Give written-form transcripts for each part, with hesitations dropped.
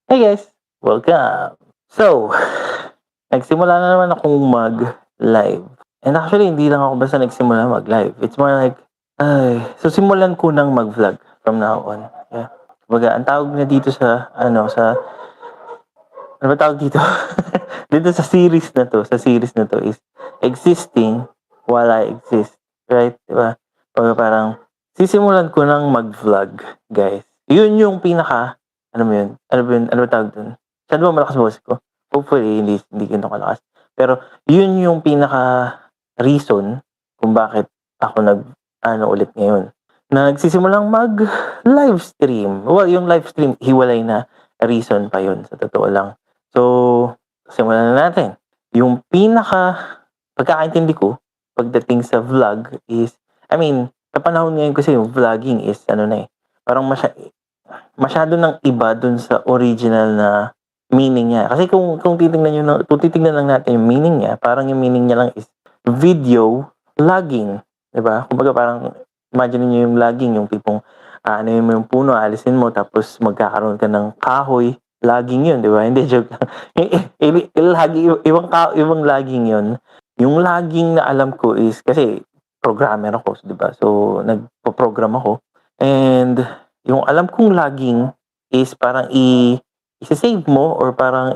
Hey guys, welcome! So, nagsimula na naman akong mag-live. And actually, hindi lang ako basta nagsimula mag-live. It's more like, so simulan ko ng mag-vlog from now on. Yeah. Kumbaga, ang tawag na dito ano ba tawag dito? Dito sa series na to is existing while I exist. Right? Diba? Kumbaga parang, sisimulan ko ng mag-vlog, guys. Yun yung pinaka, ano mo yun? Ano ba tawag dun? Saan ba malakas boses ko? Hopefully, hindi ganito kalakas. Pero, yun yung pinaka reason kung bakit ako ulit ngayon. Na nagsisimulang mag-live stream. Well, yung live stream, hiwalay na reason pa yun, sa totoo lang. So, simulan na natin. Yung pinaka pagkakaintindi ko pagdating sa vlog is, sa panahon ngayon kasi yung vlogging is, parang masyado ng iba dun sa original na meaning niya. Kasi kung titingnan lang natin yung meaning niya, parang yung meaning niya lang is video logging. Diba? Kumbaga parang, imagine niyo yung logging, yung tipong, ano yung puno, alisin mo, tapos magkakaroon ka ng kahoy, logging yun, di ba? Hindi, joke lang. Ibang logging yun. Yung logging na alam ko is, kasi programmer ako, di ba? So, nagpo-program ako. And, yung alam kong logging is parang i-save mo or parang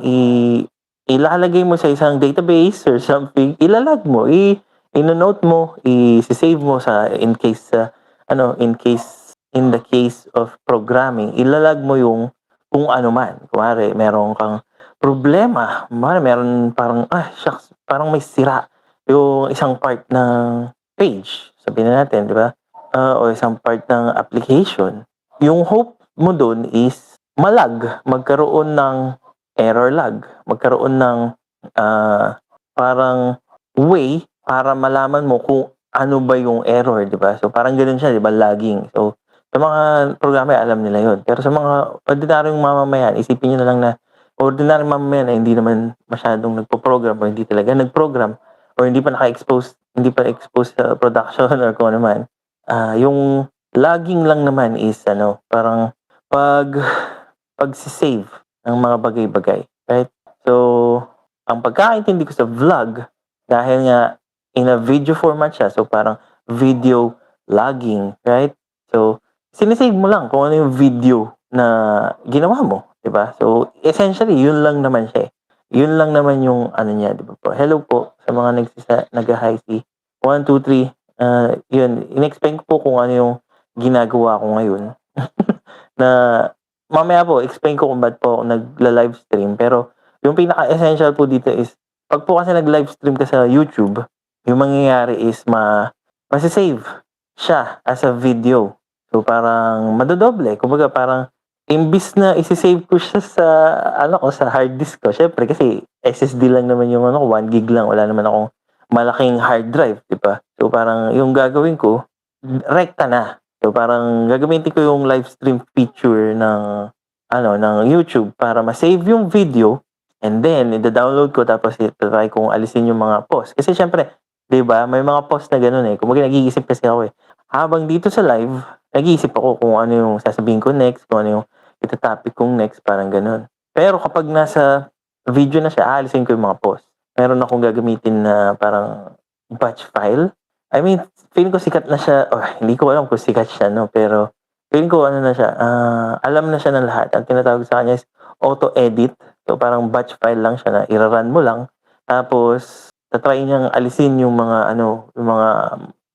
ilalagay mo sa isang database or something, ilalag mo, ino-note mo, i-save mo sa in the case of programming, ilalag mo yung kung ano man. Kunwari, meron kang problema, meron parang, shucks, parang may sira yung isang part ng page, sabihin na natin, di ba? O isang part ng application. Yung hope mo dun is magkaroon ng error lag, magkaroon ng parang way para malaman mo kung ano ba yung error, di ba? So, parang ganoon siya, di ba? Lagging. So, sa mga programmer, alam nila yon. Pero sa mga ordinaryong mamamayan, isipin nyo na lang na ordinaryong mamamayan na hindi naman masyadong nagpo-program o hindi talaga nag-program o hindi pa exposed sa production or kung ano man. Yung lagging lang naman is, parang pag-save ng mga bagay-bagay. Right? So, ang pagkakaintindi ko sa vlog, dahil nga in a video format siya, so parang video logging, right? So, sinisave mo lang kung ano yung video na ginawa mo, di ba? So, essentially, yun lang naman siya. Yun lang naman yung ano niya, di ba po? Hello po sa mga nag-hi si 1, 2, 3. Yun, in-explain ko po kung ano yung ginagawa ko ngayon. Na mamaya po, explain ko kung ba't po ako nagla-live stream. Pero, yung pinaka-essential po dito is, pag po kasi nag-live stream ka sa YouTube, yung mangyayari is masisave siya as a video. So, parang madodoble. Kumbaga, parang, imbis na isi-save ko siya sa hard disk ko. Syempre, kasi SSD lang naman yung 1 gig lang. Wala naman akong malaking hard drive, di ba? So, parang, yung gagawin ko, rekta na. So, parang gagamitin ko yung live stream feature ng YouTube para ma-save yung video and then i-download ko tapos i-try kong alisin yung mga post. Kasi syempre, 'di ba, may mga post na ganoon eh. Kumbaga nag-iisip kasi ako eh. Habang dito sa live, nag-iisip ako kung ano yung sasabihin ko next, kung ano yung ita-topic kong next, parang ganoon. Pero kapag nasa video na siya, aalisin ko yung mga post. Meron akong gagamitin na parang batch file. Feeling ko sikat na siya, or hindi ko alam kung sikat siya, no? Pero, feeling ko ano na siya, alam na siya ng lahat. Ang tinatawag sa kanya is auto-edit. So, parang batch file lang siya na ira-run mo lang. Tapos, tatry niyang alisin yung mga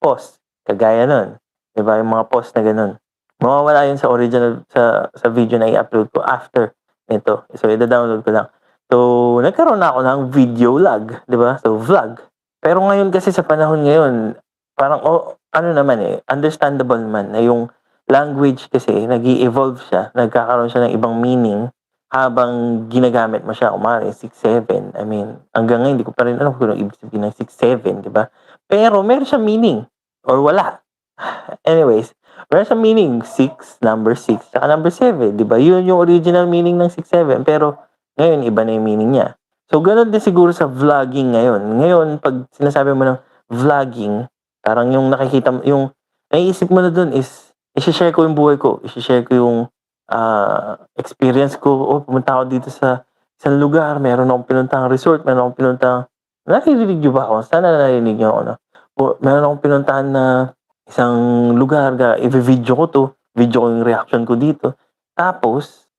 post. Kagaya nun. Diba? Yung mga post na ganun. Mawawala yun sa original, sa video na i-upload ko after nito. So, i-download ko lang. So, nagkaroon na ako ng video log. Diba? So, vlog. Pero ngayon kasi sa panahon ngayon, parang understandable naman na yung language kasi nag-i-evolve siya, nagkakaroon siya ng ibang meaning habang ginagamit mo siya. Kumari 6-7, hanggang ngayon hindi ko pa rin alam kung ano ibig sabihin ng 6-7, di ba? Pero meron siyang meaning or wala. Anyways, meron siyang meaning, number 6, saka number 7, di ba? Yun yung original meaning ng 6-7, pero ngayon iba na yung meaning niya. So, ganun din siguro sa vlogging ngayon. Ngayon, pag sinasabi mo ng vlogging, parang yung naiisip mo na dun is, isi-share ko yung buhay ko, isi-share ko yung experience ko, "Oh, pumunta ako dito sa isang lugar, meron akong pinuntahang resort, meron akong pinuntahang" naririnig niyo ba ako? Sana narinig niyo ako 'no. Meron akong pinuntahan na isang lugar ivi-video ko 'to, video ko yung reaction ko dito. Tapos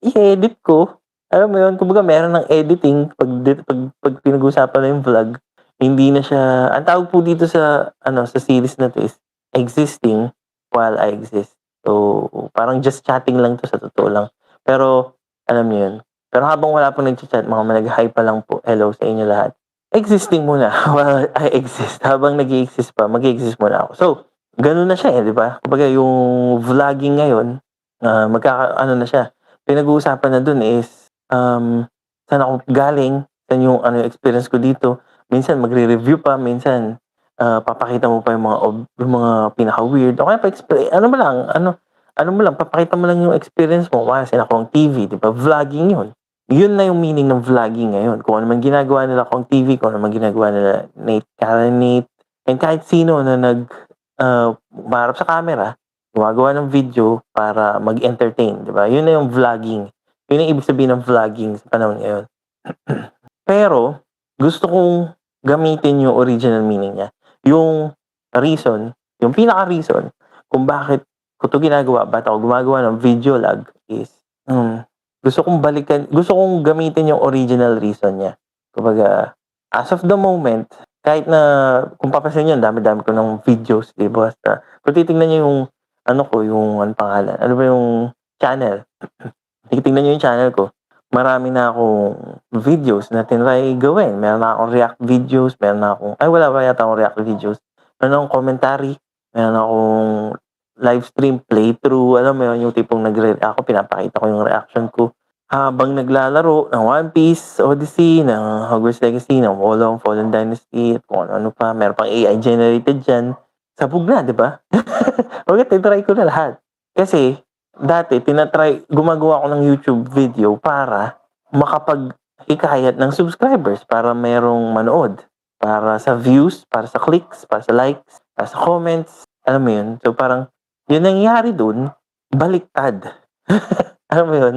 i-edit ko, alam mo yun, kumbaga meron ng editing 'pag pinag-uusapan na yung vlog, hindi na siya ang tawag po dito sa ano, sa series na 'to is existing while I exist. So, parang just chatting lang 'to sa totoo lang. Pero alam niyo yun, pero habang wala pang nagcha-chat, mga nag-hi pa lang po, hello sa inyo lahat. Existing muna while I exist. Habang nag-i-exist pa, mag-i-exist muna ako. So, gano'n na siya, eh, 'di ba? Kumbaga yung vlogging ngayon, magkaka-ano na siya, pinag-uusapan na dun is, saan ako galing, saan yung ano, experience ko dito. Minsan magre-review pa, minsan, papakita mo pa yung mga pinaka-weird o kaya ano mo lang, ano mo lang, papakita mo lang yung experience mo. Kunwari sa Kong TV, 'di ba, vlogging yun. Yun na yung meaning ng vlogging ngayon. Kung ano man ginagawa nila Kong TV, kung ano man ginagawa nila Karen Nate, and kahit sino na humarap sa camera, gumagawa ng video para mag-entertain, 'di ba? Yun na yung vlogging. Yun ang ibig sabihin ng vlogging sa panahon ngayon. Pero gusto kong gamitin yung original meaning niya. Yung reason, yung pinaka-reason kung bakit ko 'to ginagawa, ba't ako gumagawa ng video log is, gusto kong gamitin yung original reason niya. Kumbaga, as of the moment, kahit na kung papansin niyo ang dami-dami ko ng videos, 'di ba? Kung titingnan niyo yung ano ko, yung anong pangalan, ano ba yung channel, titingnan niyo yung channel ko, marami na akong videos na tinry gawin. Meron na akong react videos, meron na akong wala pa yata akong react videos. Meron akong commentary, meron akong live stream playthrough, alam mo yun, yung tipong nagre-react ako, pinapakita ko yung reaction ko habang naglalaro ng One Piece Odyssey, ng Hogwarts Legacy, ng Wolong Fallen Dynasty, at kung ano-ano pa. Meron pang AI generated dyan. Sabog na, di ba? Bakit tinry ko na lahat? Kasi, dati, gumagawa ko ng YouTube video para makapag-hikayat ng subscribers, para merong manood, para sa views, para sa clicks, para sa likes, para sa comments, alam mo yun? So, parang, yun nangyari dun, baliktad. Alam mo yun?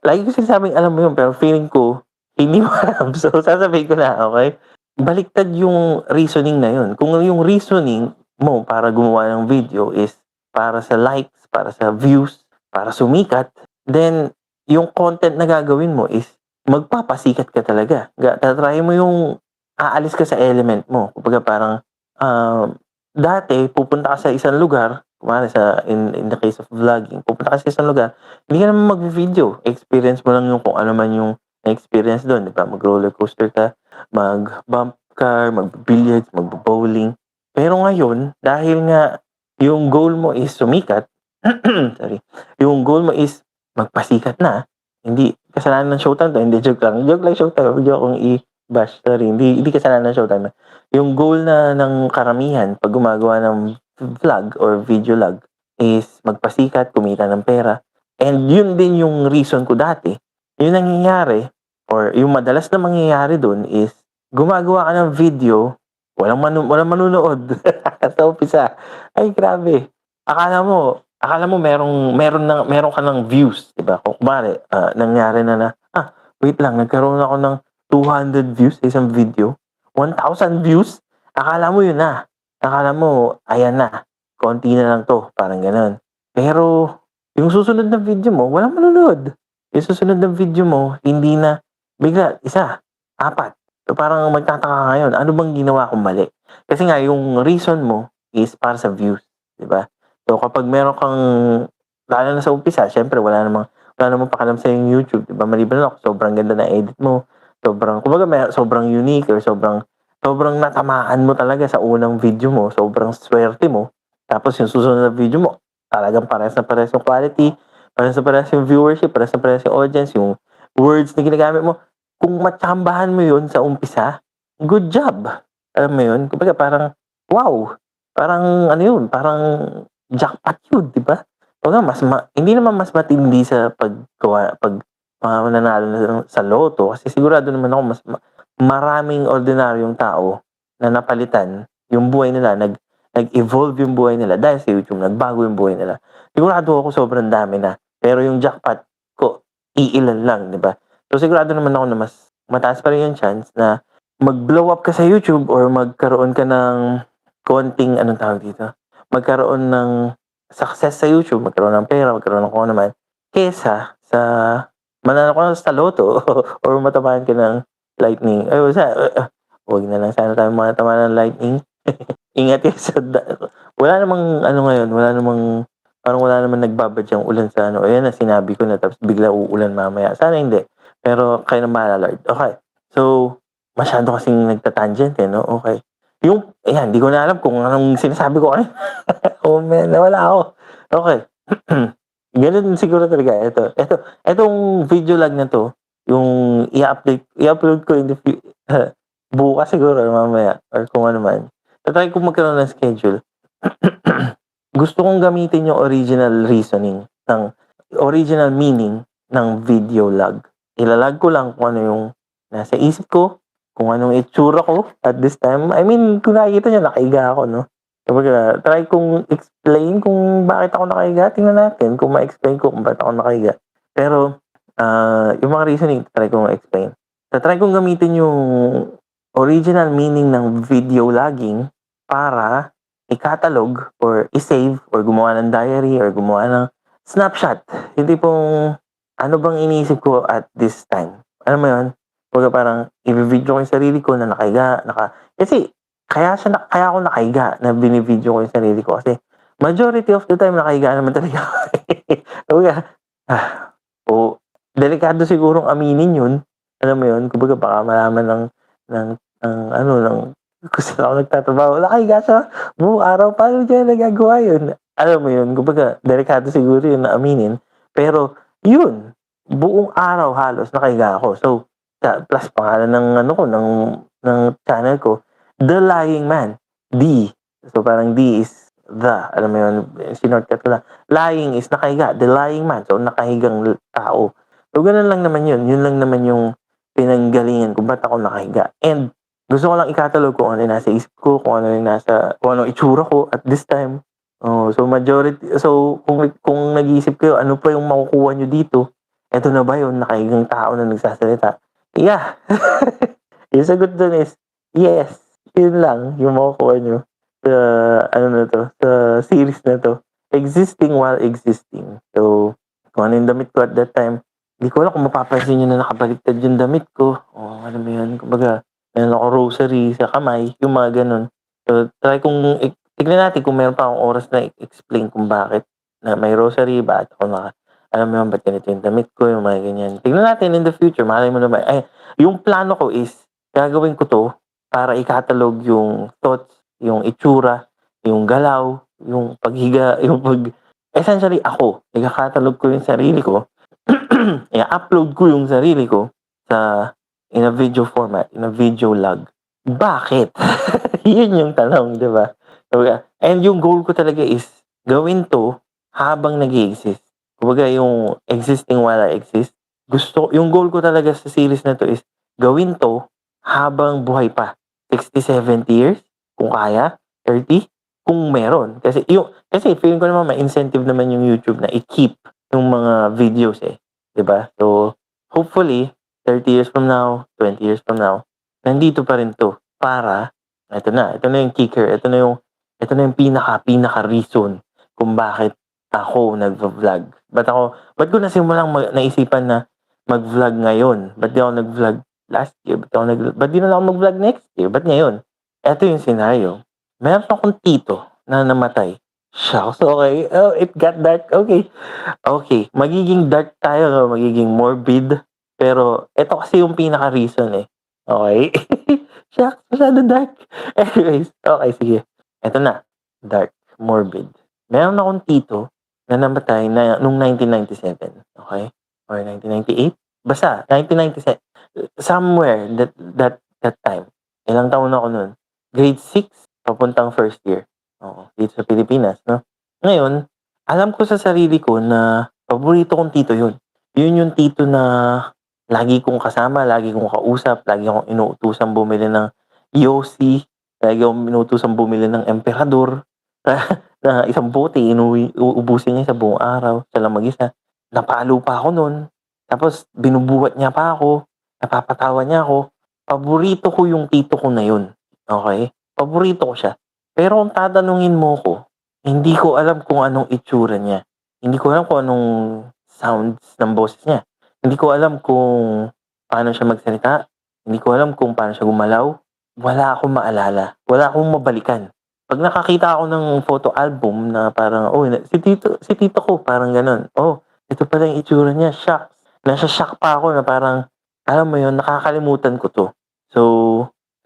Lagi ko sinasabing alam mo yun, pero feeling ko, hindi mo alam. So, sasabihin ko na, okay? Baliktad yung reasoning na yun. Kung yung reasoning mo para gumawa ng video is para sa likes, para sa views, para sumikat, then yung content na gagawin mo is magpapasikat ka talaga. Tatry mo yung aalis ka sa element mo. Kumbaga parang, dati, pupunta ka sa isang lugar, kumari in the case of vlogging, pupunta ka sa isang lugar, hindi ka naman mag-video. Experience mo lang yung kung ano man yung na-experience doon, di ba? Mag-roller coaster ka, mag-bump car, mag-billiards, mag-bowling. Pero ngayon, dahil nga yung goal mo is sumikat, sorry, yung goal mo is magpasikat na, hindi kasalanan ng Showtime to, hindi joke lang Showtime, video akong i-bash, sorry, hindi kasalanan ng Showtime. Yung goal na ng karamihan pag gumagawa ng vlog or video log is magpasikat, kumita ng pera. And yun din yung reason ko dati. Yung nangyayari or yung madalas na mangyayari dun is gumagawa ka ng video, walang manunood sa umpisa. Ay, grabe. Akala mo meron ka ng views, 'di ba? Kung kumare, nangyari na wait lang, nagkaroon ako ng 200 views sa isang video, 1,000 views. Akala mo yun na. Akala mo, ayan na, konti na lang 'to, parang gano'n. Pero yung susunod na video mo, walang manonood. Yung susunod na video mo, hindi na, bigla, 1, 4. So, parang magtataka ka ngayon, ano bang ginawa kong mali? Kasi nga, yung reason mo is para sa views, 'di ba? So, kapag meron kang, lalo na sa umpisa, syempre wala namang pakialam sa yung YouTube, 'di ba? Maliban na sobrang ganda na edit mo, kumbaga sobrang unique or sobrang natamaan mo talaga sa unang video mo, sobrang swerte mo. Tapos yung susunod na video mo, talagang parehas na parehas yung quality, parehas na parehas yung viewership, parehas na parehas yung audience, yung words na ginagamit mo. Kung matsambahan mo yun sa umpisa, good job. Alam mo yun? Kumbaga parang, wow. Parang ano yun, parang jackpot yun, di ba? Hindi naman mas matindi sa mananalo sa loto, kasi sigurado naman ako maraming ordinaryong tao na napalitan yung buhay nila, nag-evolve yung buhay nila dahil sa YouTube, nagbago yung buhay nila. sigurado ako sobrang dami na. Pero yung jackpot ko, iilan lang, 'di ba? So, sigurado naman ako na mas mataas pa rin yung chance na mag-blow up ka sa YouTube or magkaroon ka ng konting anong tawag dito, magkaroon ng success sa YouTube, magkaroon ng pera, magkaroon ng kung ano man, kaysa sa manalo ka sa lotto or matamaan ka ng lightning. Ay, wag na lang sana tayo matamaan ng lightning. Ingat kayo sa wala namang ano ngayon, wala namang parang wala namang nagbabadyang ulan sa ano, ayan na sinabi ko na tapos bigla uulan mamaya. Sana hindi, pero kayo ng bahala Lord. Okey, so masyado kasing nagta-tangent, eh, 'no, okey. Yung ayan, di ko na alam kung anong sinasabi ko kanina. Oh, man, nawala ako. Okey. Gano'n siguro talaga etong video log na 'to, yung i-upload ko in the bukas siguro or mamaya or kung ano man. Ta-try kong magkaroon ng schedule. Gusto kong gamitin yung original reasoning original meaning ng video log. Ila-log ko lang kung ano yung nasa isip ko, kung anong itsura ko at this time. I mean, kung nakikita niyo nakahiga ako 'no. Kumbaga try kong explain kung bakit ako nakahiga, tingnan natin kung ma-explain ko kung bakit ako nakahiga. Pero, yung mga reasoning ta-try kong explain. Ta-try kong gamitin yung original meaning ng video logging para i-catalog or i-save or gumawa ng diary or gumawa ng snapshot. Yung tipong, ano bang iniisip ko at this time? Alam mo yun? Kumbaga parang ivi-video ko yung sarili ko na nakahiga, kasi kaya ako nakahiga na bini-video ko yung sarili ko kasi majority of the time nakahiga naman talaga ako. Kumbaga, oo, delikado sigurong aminin yun. Alam mo yun? Kumbaga baka malaman ng ano, ng kung saan ako nagtatrabaho, nakahiga siya buong araw, paano niya nagagawa yun? Alam mo yun? Kumbaga delikado siguro yun na aminin. Pero yun, buong araw halos nakahiga ako. So, plus pangalan ng ano ko, ng channel ko, The Lying Man. D. So, parang D is the. Alam mo yun, sinortcut ko lang. Lying is nakahiga. The Lying Man. So, nakahigang tao. So, ganun lang naman yun. Yun lang naman yung pinanggalingan kung ba't ako nakahiga. And, gusto ko lang i-catalog kung ano yung nasa isip ko, kung ano itsura ko at this time. Oh, so kung nag-iisip kayo, ano pa yung makukuha nyo dito? Eto na ba yung nakahigang tao na nagsasalita? Yeah. Yung sagot dun is, yes. Yun lang yung makukuha nyo sa, ano na to, sa series na to. Existing while existing. So, kung ano yung damit ko at that time, hindi ko alam kung mapapansin nyo na nakabaliktad yung damit ko. O, alam mo yun, kumbaga, meron ako rosary sa kamay, yung mga ganun. So, try kong, tignan natin kung meron pa akong oras na explain kung bakit na may rosary, bakit ako alam mo yun, ba't ganito yung damit ko, yung mga ganyan. Tignan natin in the future, malay mo naman. Yung plano ko is, gagawin ko to para i-catalog yung thoughts, yung itsura, yung galaw, yung paghiga, essentially ako, i-catalog ko yung sarili ko, i-upload ko yung sarili ko in a video format, in a video log. Bakit? Yun yung tanong, di ba? And yung goal ko talaga is, gawin to habang nag-i-exist. Kumbaga yung existing while I exist, yung goal ko talaga sa series na to is, gawin to habang buhay pa. 60, 70 years, kung kaya, 30, kung meron. Kasi feeling ko naman may incentive naman yung YouTube na i-keep yung mga videos eh. 'Di ba? So, hopefully, 30 years from now, 20 years from now, nandito pa rin to para, ito na yung kicker, ito na yung pinaka reason kung bakit ako nagvo-vlog. Ba't ko nasimulang naisipan na mag-vlog ngayon? Ba't di ako nag-vlog last year? Ba't di na lang ako mag-vlog next year? Ba't ngayon? Ito yung scenario. Meron akong tito na namatay. Shucks, okay. Oh, it got dark. Okay, magiging dark tayo, no? Magiging morbid. Pero ito kasi yung pinaka-reason eh. Okay? Shucks, masyado dark. Anyways, okay, sige. Ito na. Dark, morbid. Meron akong tito na namatay nung 1997. Okay? Or 1998? Basta, 1997. Somewhere that time. Ilang taon na ako nun? Grade 6, papuntang first year. Oo, dito sa Pilipinas, no? Ngayon, alam ko sa sarili ko na paborito kong tito yun. Yun yung tito na lagi kong kasama, lagi kong kausap, lagi akong inuutusan bumili ng Yossi, lagi akong inuutusan bumili ng Emperador. na isang bote uubusin niya sa buong araw, siya lang mag-isa. Napalo pa ako nun, tapos binubuhat niya pa ako, napapatawa niya ako. Paborito ko yung tito ko na yun, okey? Paborito ko siya. Pero kung tatanungin mo ko, hindi ko alam kung anong itsura niya. Hindi ko alam kung anong sounds ng boses niya. Hindi ko alam kung paano siya magsalita. Hindi ko alam kung paano siya gumalaw. Wala akong maalala. Wala akong mabalikan. 'Pag nakakita ako ng photo album na parang, "Oh, si tito ko," parang gano'n. "Oh, ito pala yung itsura niya, shocks." Nasho-shock pa ako na parang, alam mo yun, nakakalimutan ko 'to. So,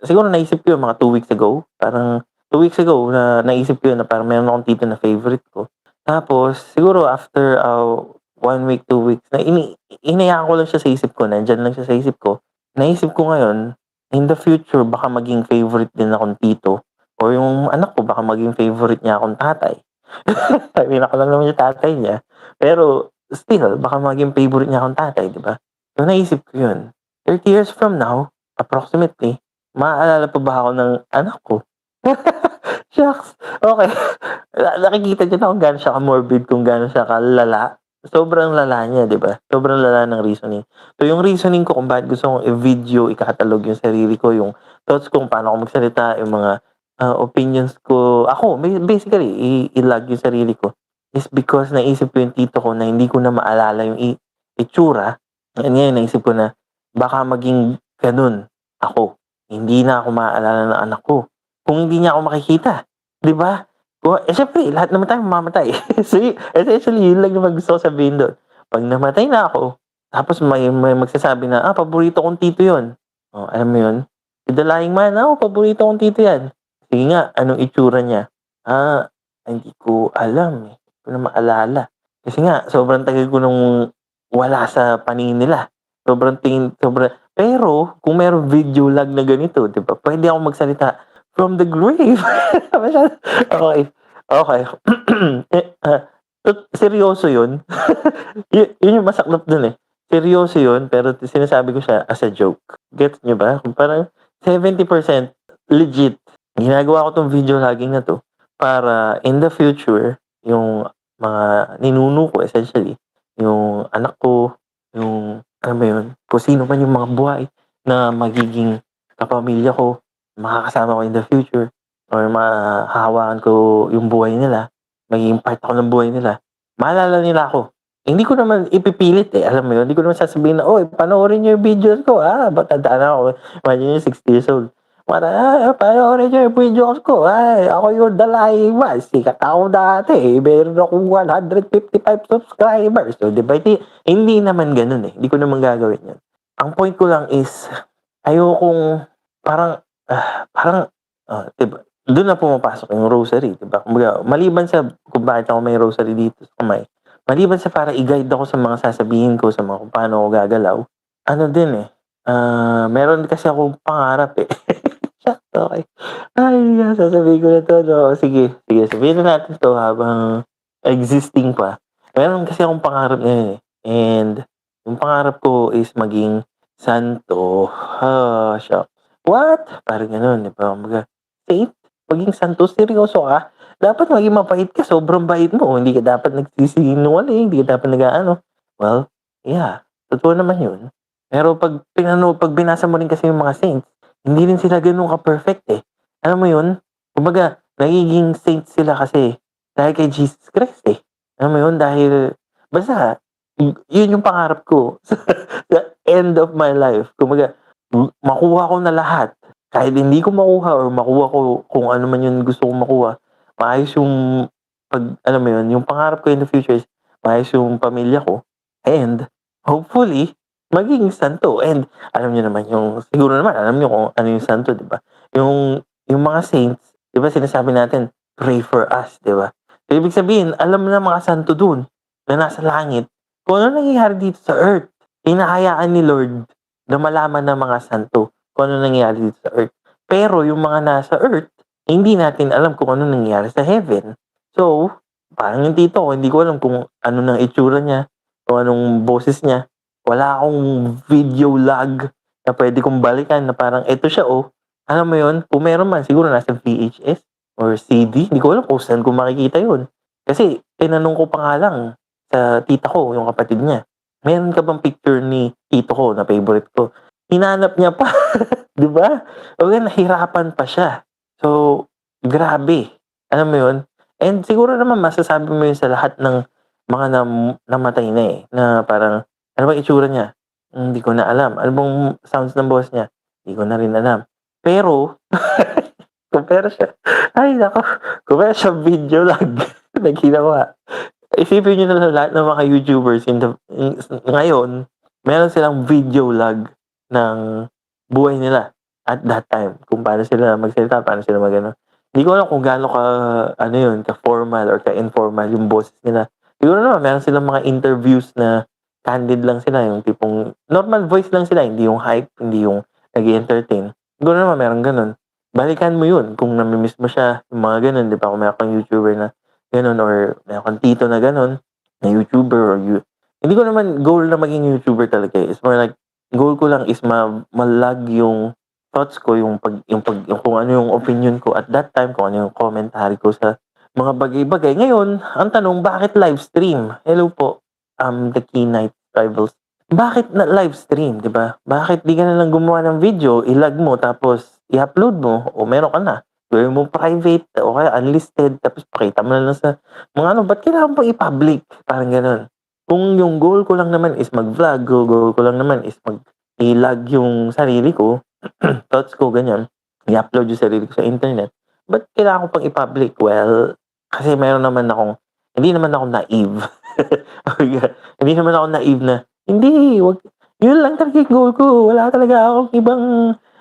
siguro naisip ko yun mga 2 weeks ago. Parang 2 weeks ago na naisip ko yun na parang meron akong tito na favorite ko. Tapos siguro after, 1 week, 2 weeks na hinayaan ko lang siya sa isip ko, nandiyan lang siya sa isip ko. Naisip ko ngayon, in the future baka maging favorite din akong tito or yung anak ko baka maging favorite niya akong tatay. I mean, ako lang naman yung tatay niya. Pero still, baka maging favorite niya akong tatay, 'di ba? So naisip ko yun. 30 years from now, approximately, maaalala pa ba ako ng anak ko? Shucks, okey. Nakikita niyo na kung gaano siya ka-morbid, kung gaano siya kalala. Sobrang lala niya, 'di ba? Sobrang lala ng reasoning. So, yung reasoning ko kung bakit gusto kong i-video, i-catalog yung sarili ko, yung thoughts kung paano ako magsalita, yung mga, opinions ko, ako basically i-log yung sarili ko is because naisip ko yung tito ko na hindi ko na maalala yung itsura. And ngayon naisip ko na baka maging gano'n ako. Hindi na ako maaalala ng anak ko kung hindi niya ako makikita, 'di ba? Siyempre lahat naman tayo mamamatay. So, essentially yun lang naman gusto ko sabihin dun. 'Pag namatay na ako, tapos may magsasabi na, paborito kong tito yun." Oh, alam mo yun? To the lying man, paborito kong tito yan." "Sige nga, anong itsura niya?" Hindi ko alam, eh, hindi ko na maalala. Kasi nga sobrang tagal ko nung wala sa paningin nila. Pero kung merong video log na ganito, 'di ba, puwede akong magsalita from the grave. Okey, okey. Eh, seryoso yun. Yun yung masaklap dun, eh. Seryoso yun, pero sinasabi ko siya as a joke. Gets niyo ba? Kung parang 70% legit. Ginagawa ko 'tong video logging na 'to para in the future, yung mga ninuno ko essentially, yung anak ko, yung alam mo yun, kung sino man yung mga buhay na magiging kapamilya ko, makakasama ko in the future or mahahawakan ko yung buhay nila, magiging part ako ng buhay nila, maalala nila ako. Hindi ko naman ipipilit, eh, alam mo yun? Hindi ko naman sasabihin na, "Uy, panoorin niyo yung videos ko, matanda na ako." Imagine niyo 60 years old. Panoorin niyo yung videos ko, ako yung Dalai Lama, sikat ako dati, meron akong 155 subscribers." So, 'di ba, hindi naman gano'n, eh, hindi ko naman gagawin yun. Ang point ko lang is, ayokong parang, 'di ba, dun na pumapasok yung rosary, 'di ba? Kumbaga, maliban sa kung bakit ako may rosary dito sa kamay, maliban sa para i-guide ako sa mga sasabihin ko, sa mga kung paano ako gagalaw, ano din, eh, meron kasi akong pangarap, eh. Okey. Sasabihin ko na 'to 'no, sige, sige sabihin na natin 'to habang existing pa. Meron kasi akong pangarap ngayon, eh, and yung pangarap ko is maging santo. Shucks. What? Parang gano'n, 'di ba? Kumbaga, saint? Maging santo? Seryoso ka? Dapat maging mabait ka, sobrang bait mo. Hindi ka dapat nagsisinungaling, hindi ka dapat nag-aano. Well, yeah, totoo naman 'yun. Pero 'pag binasa mo rin kasi yung mga saints, hindi rin sila gano'n ka-perfect, eh. Alam mo 'yun? Kumbaga, nagiging saint sila kasi dahil kay Jesus Christ, eh. Alam mo 'yun? Dahil basta 'yun yung pangarap ko sa end of my life. Kumbaga, makuha ko na lahat. Kahit hindi ko makuha or makuha ko kung ano man yung gusto kong makuha, maayos yung alam mo 'yun, yung pangarap ko in the future is maayos yung pamilya ko and hopefully maging santo. And alam niyo naman yung siguro naman alam niyo kung ano yung santo, 'di ba? Yung mga saints, 'di ba sinasabi natin, "Pray for us," 'di ba? So, ibig sabihin alam ng mga santo dun na nasa langit kung ano nangyayari dito sa earth. Hinahayaan ni Lord na malaman ng mga santo kung ano nangyayari dito sa earth. Pero yung mga nasa earth, hindi natin alam kung ano nangyayari sa heaven. So, parang yung tito ko, hindi ko alam kung ano ng itsura niya, kung anong boses niya. Wala akong video log na pwede kong balikan na parang eto siya, oh. Alam mo yun? Kung meron man, siguro nasa VHS or CD. Hindi ko alam kung saan ko makikita yun. Kasi tinanong ko pa nga lang sa tita ko, yung kapatid niya, "Meron ka bang picture ni tito ko na favorite ko?" Hinanap niya pa, 'di ba? Kumbaga nahirapan pa siya. So, grabe, alam mo yun? And siguro naman masasabi mo yun sa lahat ng mga namatay na, eh, na parang, "Ano bang itsura niya?" Hindi ko na alam." "Ano bang sounds ng boses niya?" Hindi ko na rin alam. Pero kung meron siya ay naku, kung meron siyang video log na ginawa, isipin niyo na lang lahat ng mga YouTubers ngayon, meron silang video log ng buhay nila at that time, kung paano sila magsalita, paano sila mag-ano. Hindi ko alam kung gaano ano yun, ka-formal or ka-informal yung boses nila. Siguro naman meron silang mga interviews na candid lang sila, yung tipong normal voice lang sila, hindi yung hype, hindi yung nag-e-entertain. Siguro naman meron gano'n. Balikan mo yun kung nami-miss mo siya, yung mga gano'n, 'di ba? Kung meron kang YouTuber na gano'n or meron kang tito na gano'n, na YouTuber or hindi ko naman goal na maging YouTuber talaga, eh. It's more like goal ko lang is ma-log yung thoughts ko, yung kung ano yung opinion ko at that time, kung ano yung commentary ko sa mga bagay-bagay. Ngayon, ang tanong, bakit live stream? Hello po, the Key Night Rivals. Bakit na live stream, 'di ba? Bakit 'di ka na lang gumawa ng video, i-log mo tapos i-upload mo o meron ka na. Gawin mo private o kaya unlisted tapos pakita mo na lang sa mga ano, ba't kailangan pang i-public? Parang gano'n. Kung yung goal ko lang naman is mag-vlog, goal ko lang naman is i-log yung sarili ko, thoughts ko, ganyan, i-upload yung sarili ko sa internet, ba't kailangan ko pang i-public? Well, kasi meron naman akong hindi naman ako naive. Hindi naman ako naive na, "Hindi, wag yun lang talaga yung goal ko, wala talaga akong ibang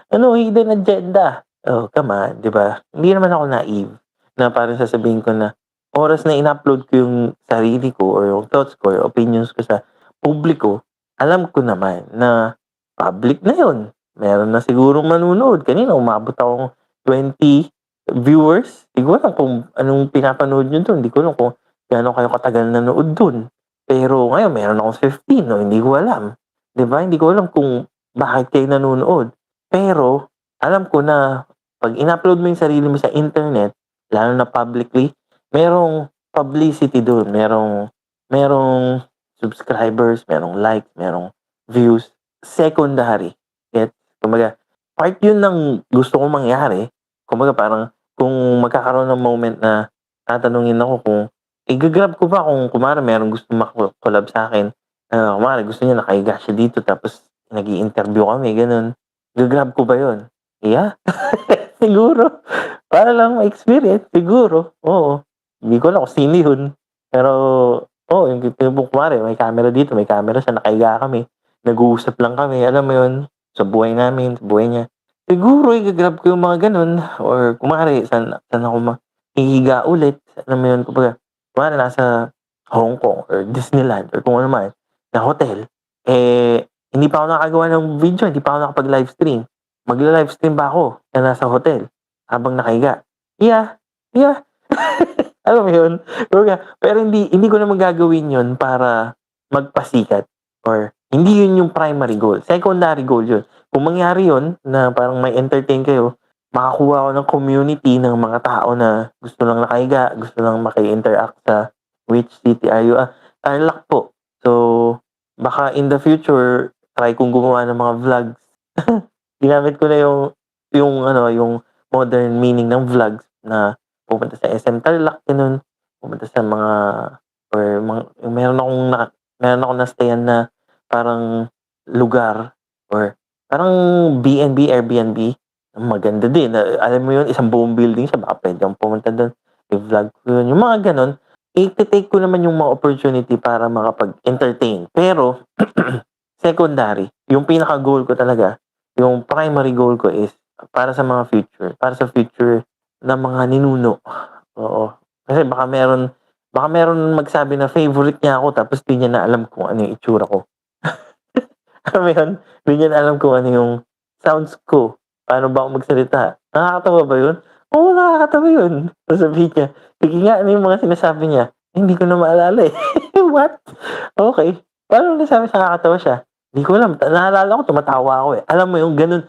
ano, hidden agenda." Oh, come on, 'di ba? Hindi naman ako naive na parang sasabihin ko na oras na in-upload ko yung sarili ko or yung thoughts ko or opinions ko sa publiko, alam ko naman na public na yun. Meron na sigurong manonood. Kanina umabot akong 20 viewers. Di ko alam kung anong pinapanood niyo dun. Di ko alam kung gaano kayo katagal nanood dun. Pero ngayon meron akong 15 'no, hindi ko alam. 'Di ba? Hindi ko alam kung bakit kayo nanonood. Pero alam ko na 'pag in-upload mo yung sarili mo sa internet, lalo na publicly, merong publicity dun, merong subscribers, merong likes, merong views, secondary, gets? Kumbaga, part yun ng gusto kong mangyari. Kumbaga parang kung magkakaroon ng moment na tatanungin ako kung iga-grab ko ba kung kunwari merong gustong collab sa'kin, kunwari gusto niya nakahiga siya dito tapos nag-i-interview kami gano'n, iga-grab ko ba yun? Yeah, siguro. Para lang ma-experience, siguro, oo. Hindi ko alam kung sino yun, pero oo, yung tipong kunwari may camera dito, may camera siya, nakahiga kami, nag-uusap lang kami, alam mo yun, sa buhay namin, sa buhay niya. Siguro iga-grab ko yung mga gano'n or kunwari saan ako hihiga ulit, alam mo yun, kumbaga kunwari nasa Hong Kong or Disneyland or kung ano man, na hotel, eh, hindi pa ako nakagawa ng video, hindi pa ako nakapag-livestream. Magla-livestream ba ako na nasa hotel habang nakahiga? Yeah, yeah. Alam mo yun? Kumbaga, pero hindi hindi ko naman gagawin yun para magpasikat or hindi yun yung primary goal, secondary goal yun. Kung mangyari yun na parang may entertain kayo, makakuha ako ng community ng mga tao na gusto lang nakahiga, gusto lang maki-interact sa which city are you? Tarlac po. So, baka in the future, try kong gumawa ng mga vlogs. Ginamit ko na yung ano, yung modern meaning ng vlogs na pupunta sa SM Tarlac, gano'n. Pumunta sa mga or meron akong na-stayan na parang lugar or parang B&B, Airbnb. Maganda din, alam mo yun, isang buong building siya, baka puwede kang pumunta dun, i-vlog ko yun. Yung mga gano'n, ite-take ko naman yung mga opportunity para makapag-entertain. Pero secondary, yung pinaka-goal ko talaga, yung primary goal ko is para sa future ng mga ninuno. Oo. Kasi baka meron magsabi na favorite niya ako tapos di niya na alam kung ano yung itsura ko. Alam mo yun? Di niya na alam kung ano yung sounds ko, paano ba ako magsalita. Nakakatawa ba yun? Oo, nakakatawa yun. Sasabihin niya, "Sige nga, ano yung mga sinasabi niya?" Hindi ko na maalala, eh. What? Okey. Paano nasabi nakakatawa siya? Di ko alam, naalala ko tumatawa ako, eh. Alam mo yung gano'n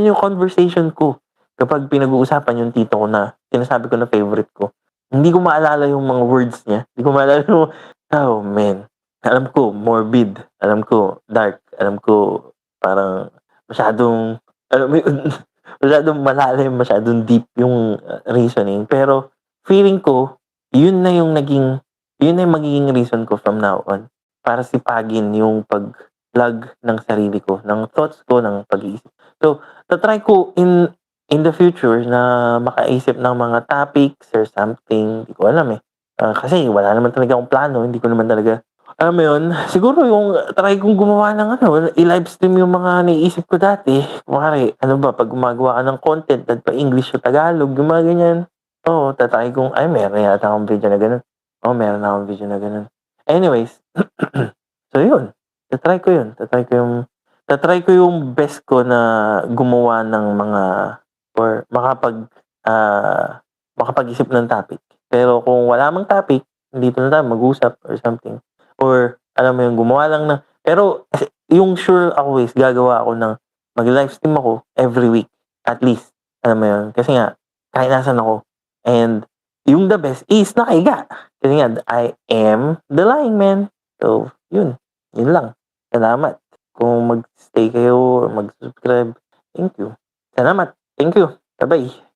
yung conversation ko kapag pinag-uusapan yung tito ko na sinasabi ko na favorite ko, hindi ko maalala yung mga words niya, hindi ko maalala yung oh man, alam ko morbid, alam ko dark, alam ko parang masyadong alam mo yun, masyadong malalim, masyadong deep yung, reasoning. Pero feeling ko yun na yung yun na yung magiging reason ko from now on para sipagin yung pag-vlog ng sarili ko, ng thoughts ko, ng pag-iisip. So, ta-try ko in the future na makaisip ng mga topics or something, di ko alam, eh. Kasi wala naman talaga akong plano, hindi ko naman talaga alam mo yun, siguro yung try kong gumawa ng ano, i-livestream yung mga naiisip ko dati. Kunwari, ano ba, 'pag gumagawa ka ng content, nagpa-English o Tagalog, yung mga ganyan. Oo, ta-try kong ay meron yata akong video na gano'n. Oo, meron akong video na gano'n. Anyways, so yun, ta-try ko yun, ta-try ko yung best ko na gumawa ng mga or makapag-isip ng topic. Pero kung wala mang topic, dito na tayo mag-usap or something. Or alam mo yung gumawa lang ng pero yung sure ako is gagawa ako ng mag-livestream ako every week at least, alam mo yun? Kasi nga kahit nasaan ako and yung the best is nakahiga. Kasi nga I am the lying man. So, yun lang. Salamat kung mag-stay kayo or mag-subscribe. Thank you. Salamat. Thank you. Bye-bye.